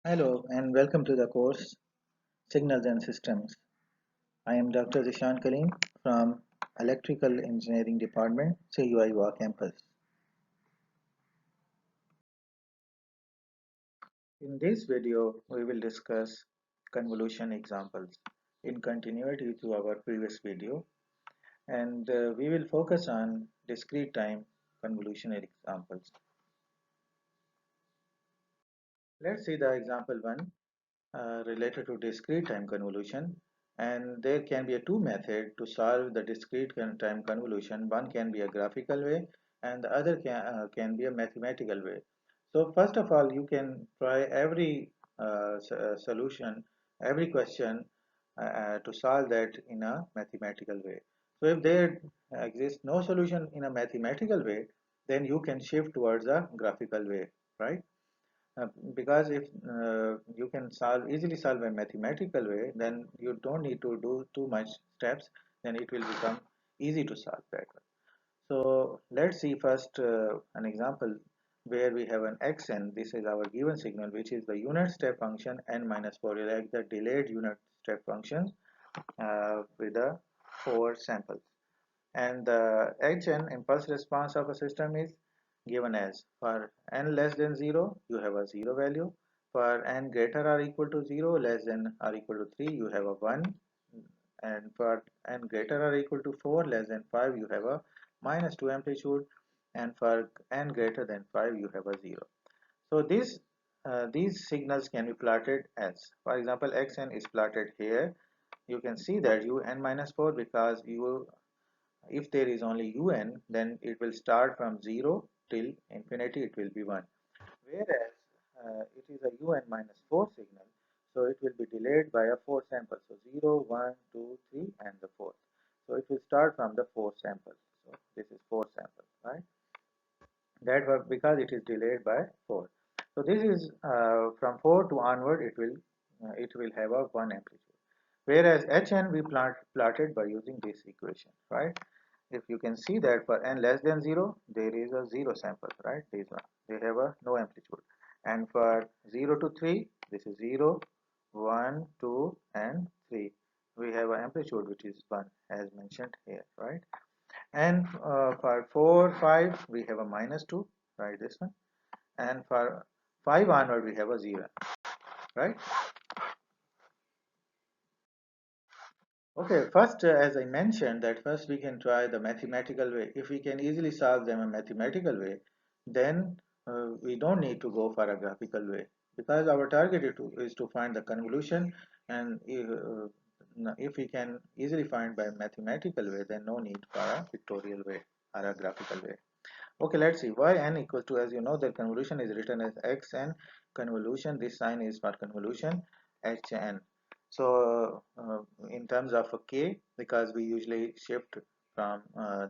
Hello and welcome to the course Signals and Systems. I am Dr. Zishan Karim from Electrical Engineering Department, CUIWA campus. In this video, we will discuss convolution examples in continuity to our previous video, and we will focus on discrete time convolution examples. Let's see the example 1 related to discrete time convolution, and there can be a two method to solve the discrete time convolution. One can be a graphical way and the other can be a mathematical way. So first of all, you can try every solution, every question to solve that in a mathematical way. So if there exists no solution in a mathematical way, then you can shift towards a graphical way, right? Because if you can easily solve a mathematical way, then you don't need to do too much steps, then it will become easy to solve that one. So let's see first an example where we have an xn. This is our given signal, which is the unit step function n minus 4, like the delayed unit step function with the 4 samples. And the hn impulse response of a system is given as: for n less than 0 you have a 0 value, for n greater or equal to 0, less than or equal to 3 you have a 1, and for n greater or equal to 4, less than 5 you have a minus 2 amplitude, and for n greater than 5 you have a 0. So these signals can be plotted as, for example, xn is plotted here. You can see that un minus 4, because you, if there is only un, then it will start from 0 till infinity, it will be 1. Whereas it is a un minus 4 signal, so it will be delayed by a 4 samples, so 0, 1, 2, 3, and the 4th. So it will start from the 4 samples. So this is 4 samples, right? That was because it is delayed by 4. So this is from 4 to onward, it will have a 1 amplitude. Whereas hn we plotted by using this equation, right? If you can see that for n less than 0, there is a 0 sample, right? These one, they have a no amplitude. And for 0 to 3, this is 0, 1, 2, and 3. We have an amplitude which is 1, as mentioned here, right? And for 4, 5, we have a minus 2, right? This one. And for 5 onward, we have a 0, right? Okay, first, as I mentioned, that first we can try the mathematical way. If we can easily solve them a mathematical way, then we don't need to go for a graphical way, because our target is to find the convolution, and if we can easily find by mathematical way, then no need for a pictorial way or a graphical way. Okay, let's see. Y n equals to, as you know, the convolution is written as x n convolution. This sign is for convolution h n. So in terms of k, because we usually shift from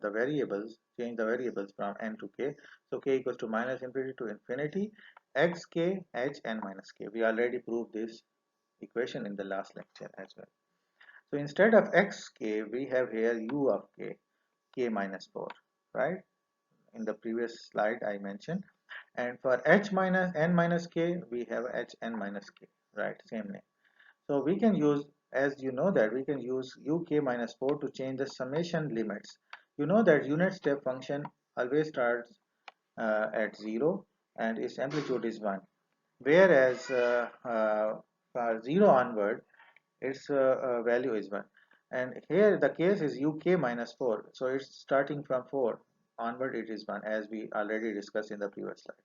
the variables, change the variables from n to k. So k equals to minus infinity to infinity, x k h n minus k. We already proved this equation in the last lecture as well. So instead of x k, we have here u of k minus 4, right? In the previous slide I mentioned. And for h minus n minus k, we have h n minus k, right? Same name. So we can use, as you know, that we can use uk minus 4 to change the summation limits. You know that unit step function always starts at 0 and its amplitude is 1. Whereas for 0 onward, its value is 1. And here the case is uk minus 4. So it's starting from 4 onward, it is 1, as we already discussed in the previous slide.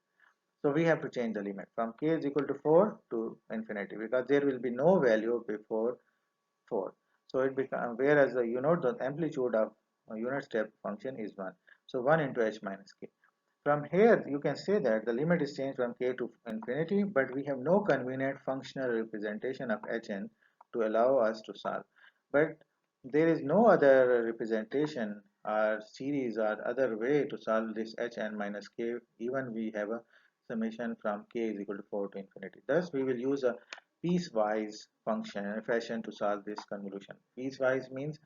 So we have to change the limit from k is equal to 4 to infinity, because there will be no value before 4. So it becomes, whereas the amplitude of a unit step function is 1. So 1 into h minus k. From here you can say that the limit is changed from k to infinity, but we have no convenient functional representation of hn to allow us to solve. But there is no other representation or series or other way to solve this hn minus k, even we have a summation from k is equal to 4 to infinity. Thus we will use a piecewise fashion to solve this convolution. Piecewise means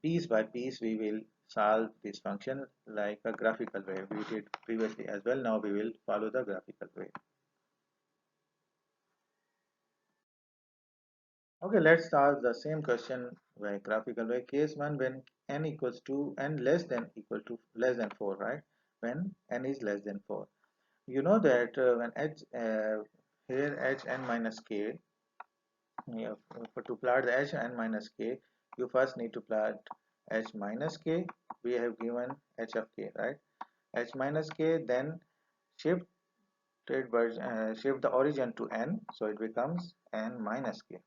piece by piece we will solve this function like a graphical way. We did previously as well. Now we will follow the graphical way. Okay, let's solve the same question by graphical way. Case 1, when n equals to n less than equal to less than 4, right? When n is less than 4. You know that when here h n minus k, yeah, to plot the h n minus k, you first need to plot h minus k. We have given h of k, right? H minus k, then shift shift the origin to n, so it becomes n minus k.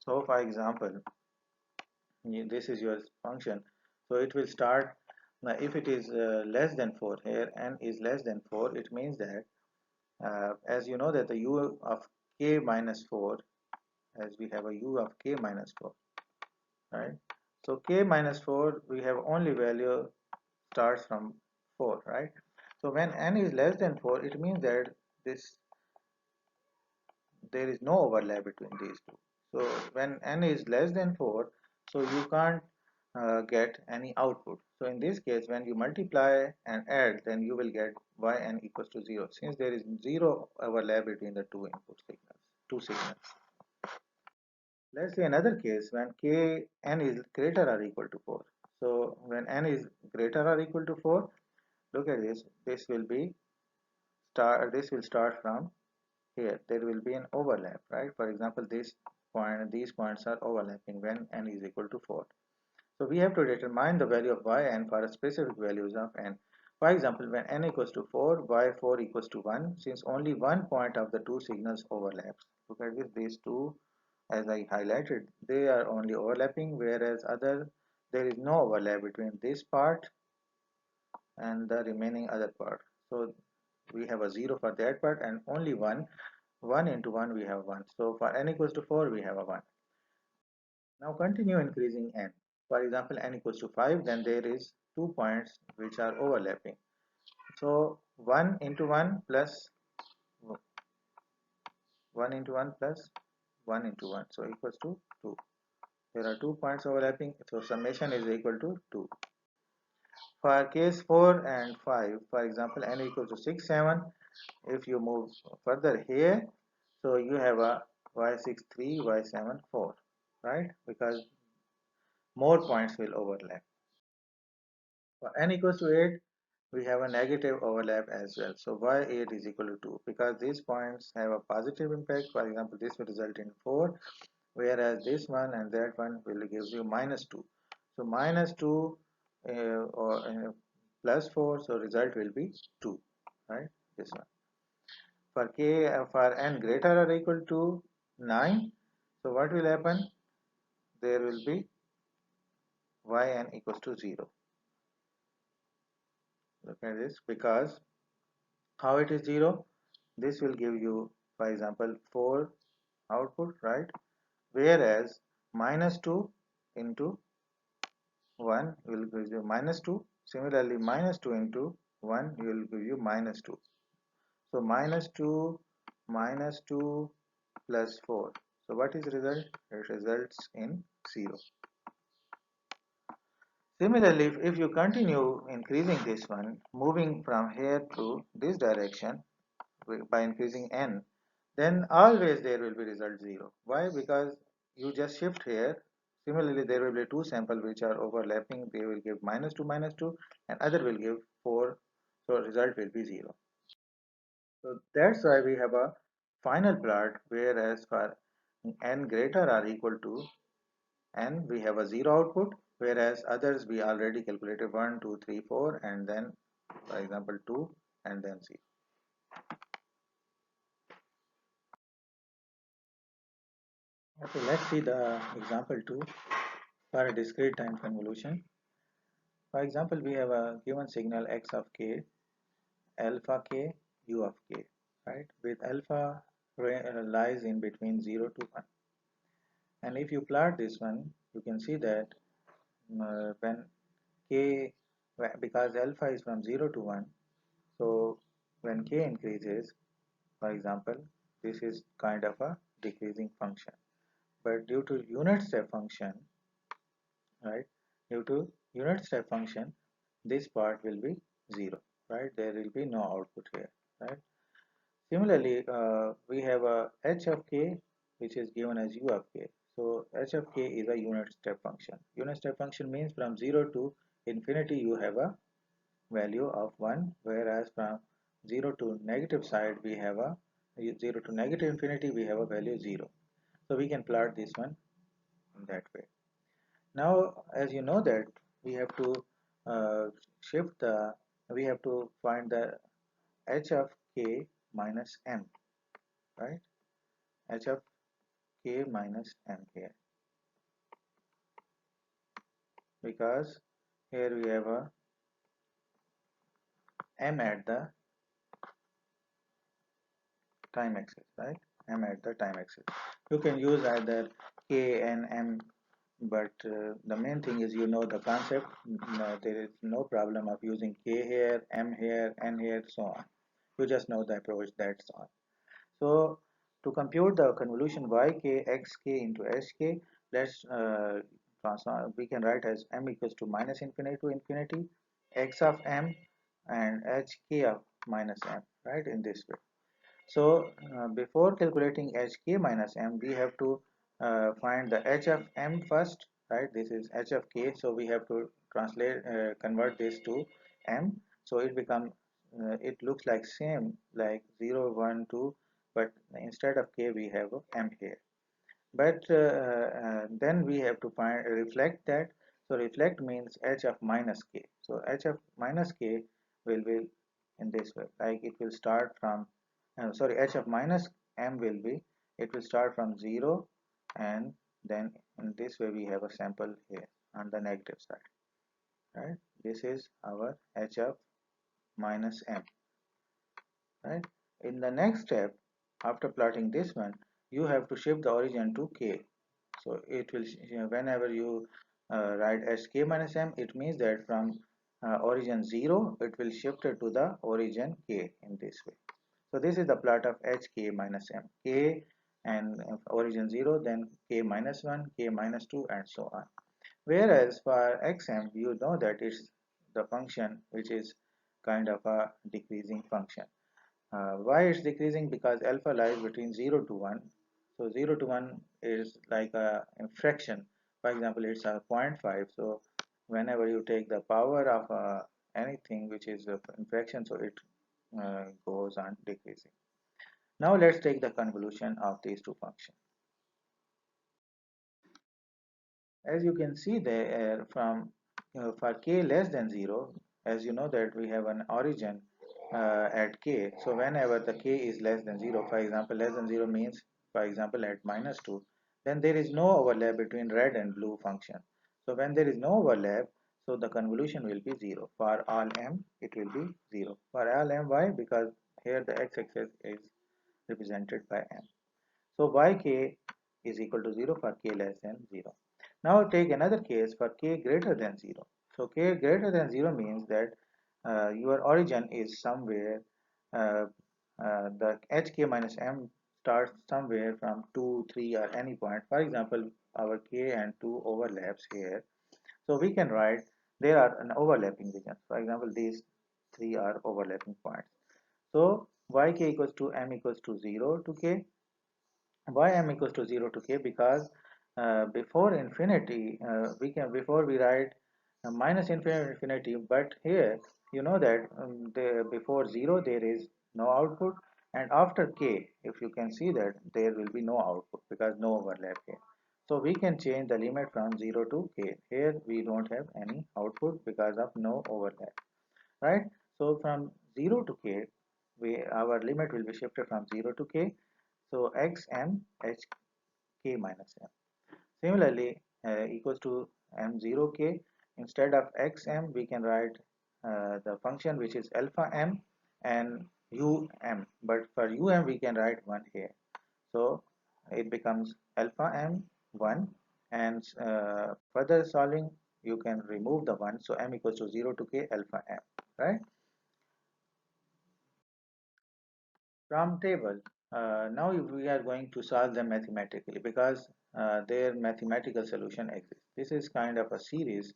So for example, this is your function, so it will start now. If it is less than 4, here n is less than 4, it means that as you know that the u of k minus 4, as we have a u of k minus 4, right? So k minus 4, we have only value starts from 4, right? So when n is less than 4, it means that this there is no overlap between these two. So when n is less than 4, so you can't get any output. So in this case, when you multiply and add, then you will get yn equals to 0, since there is zero overlap between the two input signals, two signals. Let's say another case when k n is greater or equal to 4. So when n is greater or equal to 4, look at this. This will start from here. There will be an overlap, right? For example, these points are overlapping when n is equal to 4. So we have to determine the value of yn for a specific values of n. For example, when n equals to 4, y4 equals to 1, since only one point of the two signals overlaps. Look at this, these two, as I highlighted, they are only overlapping, whereas there is no overlap between this part and the remaining other part. So we have a 0 for that part and only 1. 1 into 1 we have 1. So for n equals to 4 we have a 1. Now continue increasing n. For example, n equals to 5, then there is 2 points which are overlapping. So 1 into 1 plus 1 into 1 plus 1 into 1, so equals to 2. There are 2 points overlapping, so summation is equal to 2. For case 4 and 5, for example, n equals to 6, 7. If you move further here, so you have a y6, 3, y7, 4, right? Because more points will overlap. For n equals to 8, we have a negative overlap as well. So y8 is equal to 2, because these points have a positive impact. For example, this will result in 4, whereas this one and that one will give you minus 2. So minus 2 or plus 4, so result will be 2, right? This one. For for n greater or equal to 9, so what will happen? There will be yn equals to 0. Look at this, because how it is 0? This will give you, for example, 4 output, right? Whereas minus 2 into 1 will give you minus 2. Similarly, minus 2 into 1 will give you minus 2. So minus 2 plus 4. So what is result? It results in 0. Similarly, if you continue increasing this one, moving from here to this direction by increasing n, then always there will be result 0. Why? Because you just shift here. Similarly, there will be two samples which are overlapping. They will give minus 2, minus 2, and other will give 4. So result will be 0. So that's why we have a final plot, whereas for n greater or equal to n, we have a 0 output, whereas others we already calculated 1, 2, 3, 4, and then, for example, 2 and then 0. Okay, let's see the example 2 for a discrete time convolution. For example, we have a given signal x of k, alpha k, u of k, right? With alpha lies in between 0 to 1. And if you plot this one, you can see that when k, because alpha is from 0 to 1, so when k increases, for example, this is kind of a decreasing function. But due to unit step function, right? Due to unit step function, this part will be 0, right? There will be no output here, right? Similarly, we have a h of k which is given as u of k. So h of k is a unit step function. Unit step function means from 0 to infinity you have a value of 1, whereas from 0 to negative side we have a 0 to negative infinity we have a value 0. So we can plot this one in that way. Now as you know that we have to uh, shift the we have to find the h of k minus m, right? H of k minus m here, because here we have a m at the time axis, right? M at the time axis. You can use either k and m, but the main thing is you know the concept. There is no problem of using k here, m here, n here, so on. You just know the approach, that's all. So to compute the convolution yk xk into hk, let's transform. We can write as m equals to minus infinity to infinity, x of m and hk of minus m, right? In this way. So before calculating hk minus m, we have to find the h of m first, right? This is h of k, so we have to convert this to m. So it becomes, it looks like same like 0, 1, 2, but instead of k we have m here. But then we have to find reflect that. So reflect means h of minus k. So h of minus k will in this way, like it will start from sorry, h of minus m will be, it will start from 0, and then in this way we have a sample here on the negative side, right? This is our h of minus m, right? In the next step, after plotting this one, you have to shift the origin to k. So it will, whenever you write as k minus m, it means that from origin 0 it will shift it to the origin k in this way. So this is the plot of hk minus m, k and origin 0, then k minus 1, k minus 2, and so on. Whereas for xm, you know that it's the function which is kind of a decreasing function. Why it's decreasing? Because alpha lies between 0 to 1. So 0 to 1 is like a fraction. For example, it's a zero point 0.5. So whenever you take the power of anything which is a fraction, so it goes on decreasing. Now let's take the convolution of these two functions. As you can see there, from for k less than 0, as you know that we have an origin at k. So whenever the k is less than 0, for example, less than 0 means, for example, at minus 2, then there is no overlap between red and blue function. So when there is no overlap, so the convolution will be 0. For all m, it will be 0. For all m, why? Because here the x-axis is represented by m. So yk is equal to 0 for k less than 0. Now take another case for k greater than 0. So k greater than 0 means that your origin is somewhere, uh, the hk minus m starts somewhere from 2, 3, or any point. For example, our k and 2 overlaps here. So we can write there are an overlapping region. For example, these 3 are overlapping points. So yk equals to m equals to 0 to k. Why m equals to 0 to k? Because before infinity, before we write minus infinity, but here you know that before 0 there is no output, and after k, if you can see that there will be no output because no overlap here. So we can change the limit from 0 to k. Here we don't have any output because of no overlap, right? So from 0 to k, our limit will be shifted from 0 to k. So x m h k minus m. Similarly, equals to m0k. Instead of xm, we can write the function which is alpha m and um. But for we can write 1 here. So it becomes alpha m 1, and further solving you can remove the 1. So m equals to 0 to k alpha m, right? From table, now we are going to solve them mathematically because their mathematical solution exists. This is kind of a series.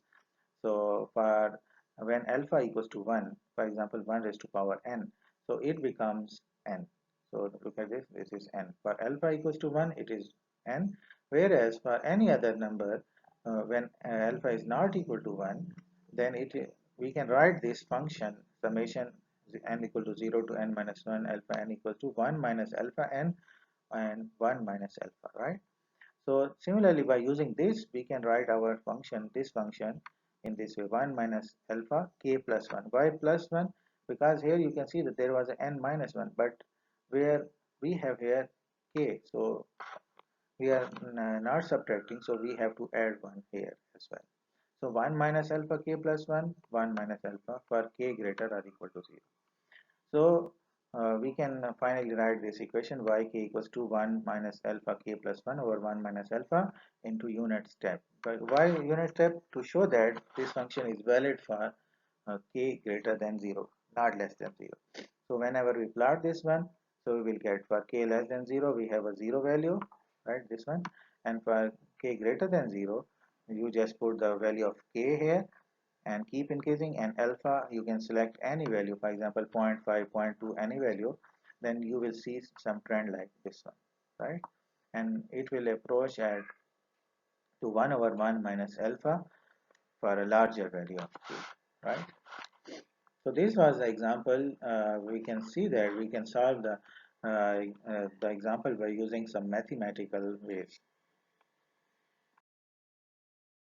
So for when alpha equals to 1, for example, 1 raised to power n, so it becomes n. So look at this, this is n. For alpha equals to 1, it is n, whereas for any other number, when alpha is not equal to 1, then we can write this function summation n equal to 0 to n minus 1 alpha n equals to 1 minus alpha n and 1 minus alpha, right? So similarly, by using this, we can write our function, this function, in this way: 1 minus alpha k plus 1. Why plus 1? Because here you can see that there was an n minus 1, but where we have here k, so we are not subtracting, so we have to add 1 here as well. So 1 minus alpha k plus 1, 1 minus alpha for k greater or equal to 0. So we can finally write this equation: yk equals to 1 minus alpha k plus 1 over 1 minus alpha into unit step. But why unit step? To show that this function is valid for k greater than 0, not less than 0. So whenever we plot this one, so we will get for k less than 0, we have a 0 value, right? This one. And for k greater than 0, you just put the value of k here and keep increasing, and alpha you can select any value, for example 0 0.5, 0 0.2, any value, then you will see some trend like this one, right? And it will approach at to 1 over 1 minus alpha for a larger value of k, right? So this was the example. We can see that we can solve the example by using some mathematical ways.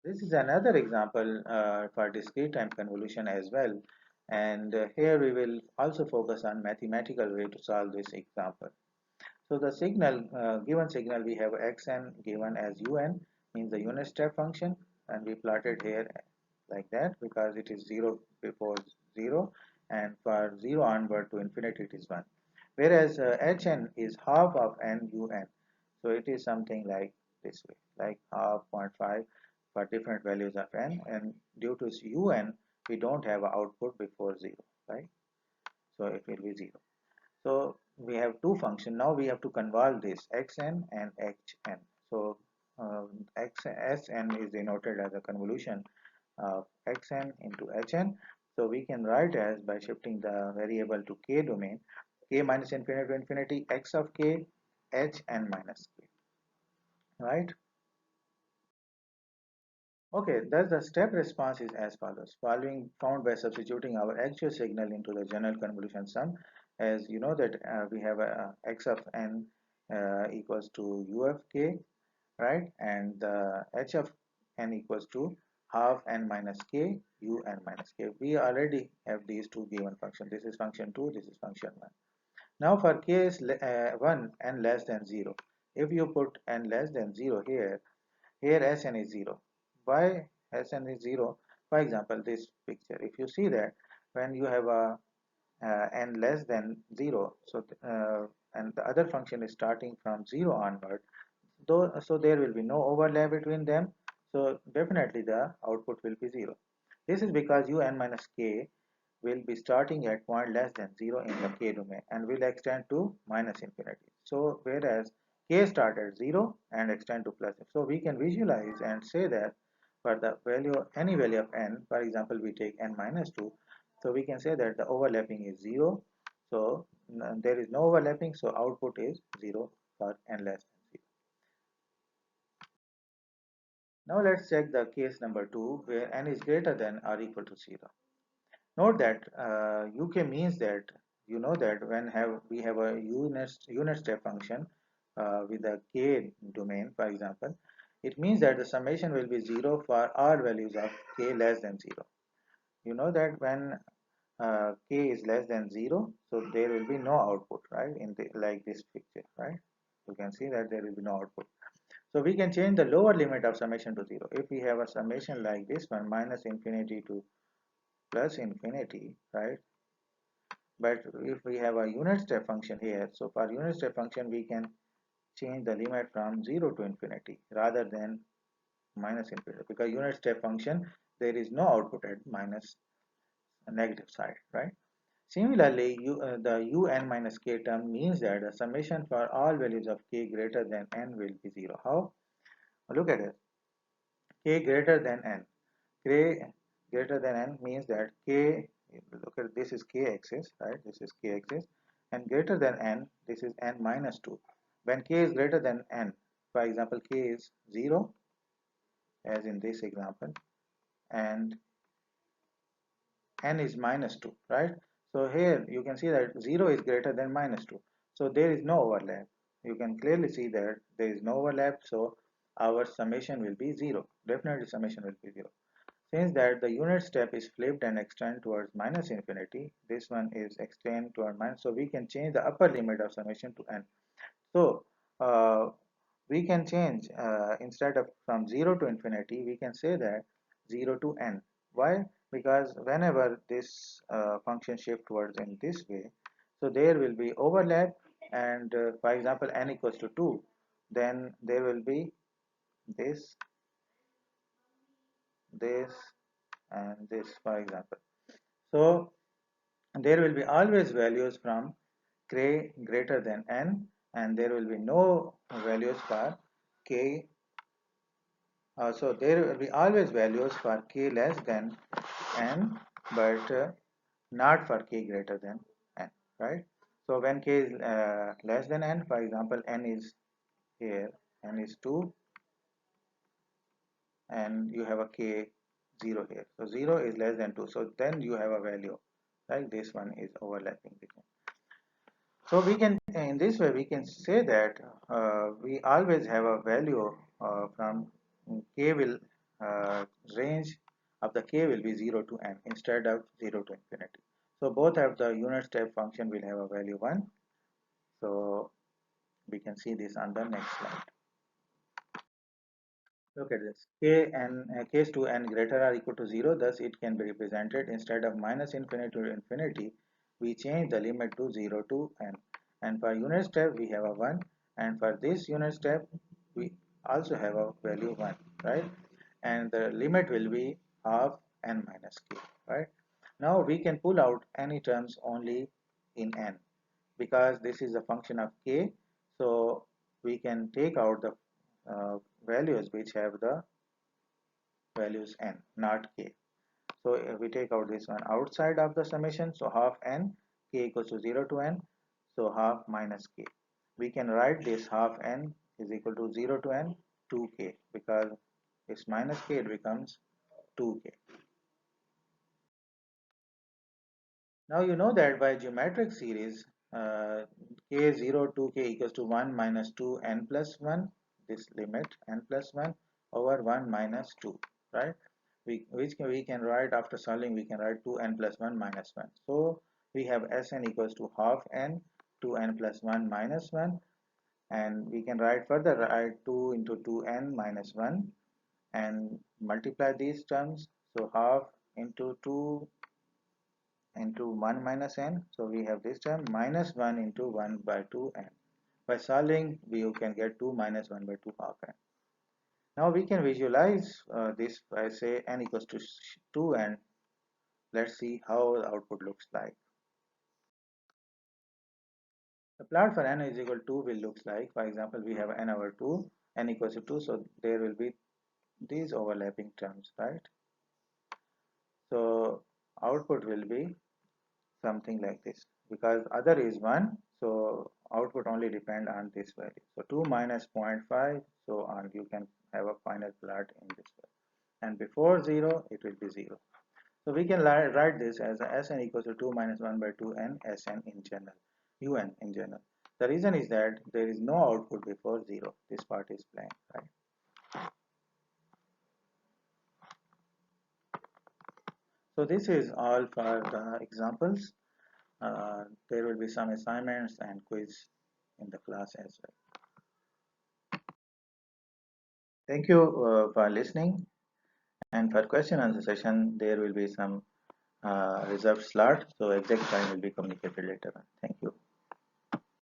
This is another example for discrete time convolution as well, and here we will also focus on mathematical way to solve this example. So the signal, given signal, we have xn given as un, means the unit step function, and we plotted here like that because it is 0 before 0, and for 0 onward to infinity it is 1. Whereas hn is half of n un, so it is something like this way, like half 0.5 for different values of n, and due to un we don't have an output before 0, right? So it will be 0. So we have two functions. Now we have to convolve this xn and hn. So Sn is denoted as a convolution of xn into hn. So we can write as, by shifting the variable to k domain, k minus infinity to infinity, x of k, hn minus k, right? Okay, thus the step response is as follows. Following found by substituting our actual signal into the general convolution sum, as you know that we have a x of n equals to u of k, right? And the h of n equals to half n minus k, u n minus k. We already have these two given functions. This is function 2, this is function 1. Now for k is 1 and less than 0. If you put n less than 0 here, Sn is 0. Why Sn is 0? For example, this picture. If you see that when you have a n less than 0, so and the other function is starting from 0 onward, though, so there will be no overlap between them. So definitely the output will be 0. This is because un minus k will be starting at point less than 0 in the k domain and will extend to minus infinity. So whereas k start at 0 and extend to plus. So we can visualize and say that for the value, any value of n, for example we take n minus 2, so we can say that the overlapping is 0. So there is no overlapping, so output is 0 for n less than 0. Now let's check the case number 2 where n is greater than or equal to 0. Note that UK means that you know that when we have a unit step function with a k domain, for example, it means that the summation will be 0 for all values of k less than 0. You know that when k is less than 0, so there will be no output, right? In the, like this picture, right? You can see that there will be no output. So we can change the lower limit of summation to 0. If we have a summation like this one, minus infinity to plus infinity, right? But if we have a unit step function here, so for unit step function we can change the limit from 0 to infinity rather than minus infinity, because unit step function there is no output at minus negative side, right? Similarly, the un minus k term means that the summation for all values of k greater than n will be 0. How? Look at it. K greater than n. K greater than n means that k, look at this is k axis, right? This is k axis, and greater than n, this is n minus 2. When k is greater than n, for example, k is 0, as in this example, and n is minus 2, right? So here you can see that 0 is greater than minus 2. So there is no overlap. You can clearly see that there is no overlap, so our summation will be 0. Definitely summation will be 0. Since that the unit step is flipped and extend towards minus infinity, this one is extend toward minus, so we can change the upper limit of summation to n. So we can change instead of from 0 to infinity, we can say that 0 to n. Why? Because whenever this function shift towards in this way, so there will be overlap, and for example n equals to 2, then there will be this, this, and this, for example. So there will be always values from k greater than n, and there will be no values for k. So there will be always values for k less than n, but not for k greater than n, right? So when k is less than n, for example, n is here, n is 2, and you have a k 0 here. So 0 is less than 2. So then you have a value, like this one is overlapping between. So we can, in this way, we can say that we always have a value from k will range of the k will be 0 to n instead of 0 to infinity. So both of the unit step function will have a value 1. So we can see this on the next slide. Look at this. K is to n greater or equal to 0, thus it can be represented instead of minus infinity to infinity, we change the limit to 0 to n. And for unit step, we have a 1, and for this unit step, we also have a value 1, right? And the limit will be half n minus k, right? Now we can pull out any terms only in n, because this is a function of k, so we can take out the values which have the values n, not k. So if we take out this one outside of the summation, so half n, k equals to 0 to n, so half minus k. We can write this half n is equal to 0 to n 2k, because it's minus k, it becomes 2k. Now you know that by geometric series, k0 to k equals to 1 minus 2 n plus 1, this limit n plus 1 over 1 minus 2, right? We can write, after solving, we can write 2n plus 1 minus 1. So we have Sn equals to half n 2n plus 1 minus 1, and we can write further, write 2 into 2n minus 1 and multiply these terms. So half into 2 into 1 minus n, so we have this term minus 1 into 1 by 2 n. By solving, we can get 2 minus 1 by 2 half n. Now we can visualize this by say n equals to 2, and let's see how the output looks like. The plot for n is equal to 2 will looks like, for example, we have n over 2, n equals to 2, so there will be these overlapping terms, right? So output will be something like this, because other is 1, so output only depend on this value. So 2 minus 0.5, so on, you can have a final plot in this way, and before 0 it will be 0. So we can write this as Sn equals to 2 minus 1 by 2n Sn in general, Un in general. The reason is that there is no output before 0. This part is blank, right? So this is all for the examples. There will be some assignments and quiz in the class as well. Thank you for listening. And for question answer session, there will be some reserved slot. So exact time will be communicated later on. Thank you.